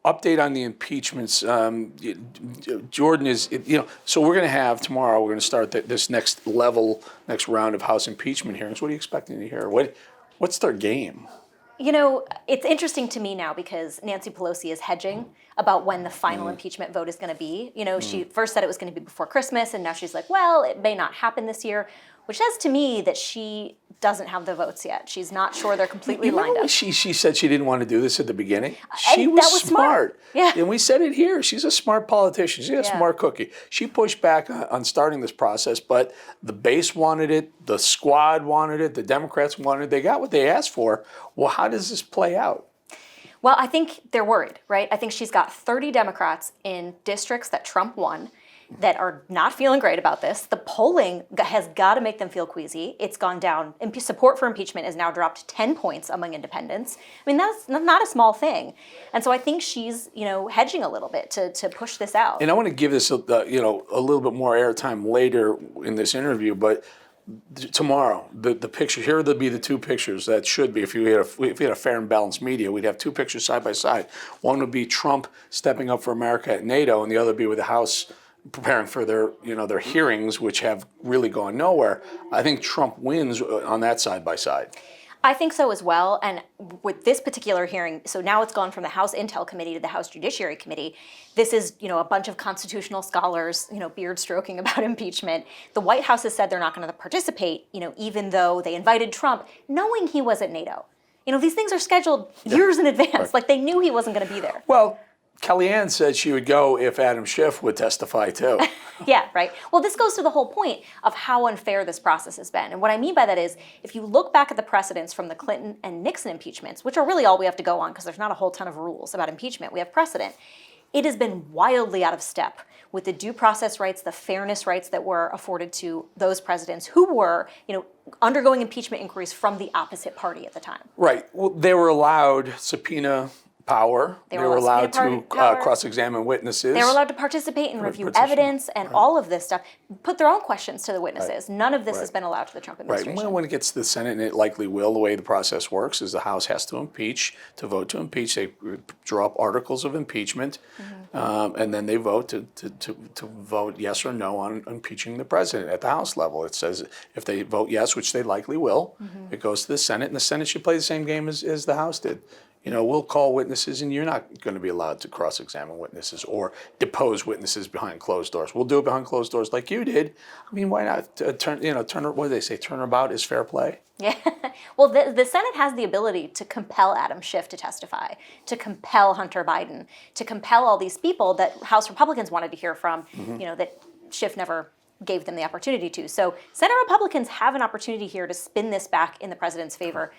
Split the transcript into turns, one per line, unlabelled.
update on the impeachments. Jordan is, so we're going to have tomorrow, we're going to start this next round of House impeachment hearings. What are you expecting to hear? What's their game?
It's interesting to me now because Nancy Pelosi is hedging about when the final impeachment vote is going to be. She first said it was going to be before Christmas, and now she's like, well, it may not happen this year, which says to me that she doesn't have the votes yet. She's not sure they're completely lined up.
She said she didn't want to do this at the beginning. She was smart.
Yeah.
And we said it here. She's a smart politician. She's a smart cookie. She pushed back on starting this process, but the base wanted it, the squad wanted it, the Democrats wanted it. They got what they asked for. Well, how does this play out?
Well, I think they're worried, right? I think she's got 30 Democrats in districts that Trump won that are not feeling great about this. The polling has got to make them feel queasy. It's gone down. Support for impeachment has now dropped 10 points among independents. I mean, that's not a small thing. And so I think she's, hedging a little bit to push this out.
And I want to give this, a little bit more airtime later in this interview, but tomorrow, the picture, here will be the two pictures that should be, if you had a fair and balanced media, we'd have two pictures side by side. One would be Trump stepping up for America at NATO, and the other would be with the House preparing for their hearings, which have really gone nowhere. I think Trump wins on that side by side.
I think so as well. And with this particular hearing, so now it's gone from the House Intel Committee to the House Judiciary Committee. This is, a bunch of constitutional scholars, beard stroking about impeachment. The White House has said they're not going to participate, even though they invited Trump, knowing he was at NATO. These things are scheduled years in advance. Right. Like they knew he wasn't going to be there.
Well, Kellyanne said she would go if Adam Schiff would testify too.
Yeah, right. Well, this goes to the whole point of how unfair this process has been. And what I mean by that is, if you look back at the precedents from the Clinton and Nixon impeachments, which are really all we have to go on because there's not a whole ton of rules about impeachment, we have precedent. It has been wildly out of step with the due process rights, the fairness rights that were afforded to those presidents who were, undergoing impeachment inquiries from the opposite party at the time.
Right. Well, they were allowed subpoena power. They were allowed to cross-examine witnesses.
They were allowed to participate and review evidence and all of this stuff, put their own questions to the witnesses. Right. None of this has been allowed to the Trump administration.
Right. When it gets to the Senate, and it likely will, the way the process works is the House has to vote to impeach. They draw up articles of impeachment, and then they vote to vote yes or no on impeaching the president at the House level. It says if they vote yes, which they likely will, it goes to the Senate, and the Senate should play the same game as the House did. We'll call witnesses, and you're not going to be allowed to cross-examine witnesses or depose witnesses behind closed doors. We'll do it behind closed doors like you did. I mean, why not turn? What do they say? Turnabout is fair play.
Yeah. Well, the Senate has the ability to compel Adam Schiff to testify, to compel Hunter Biden, to compel all these people that House Republicans wanted to hear from. That Schiff never gave them the opportunity to. So Senate Republicans have an opportunity here to spin this back in the president's favor.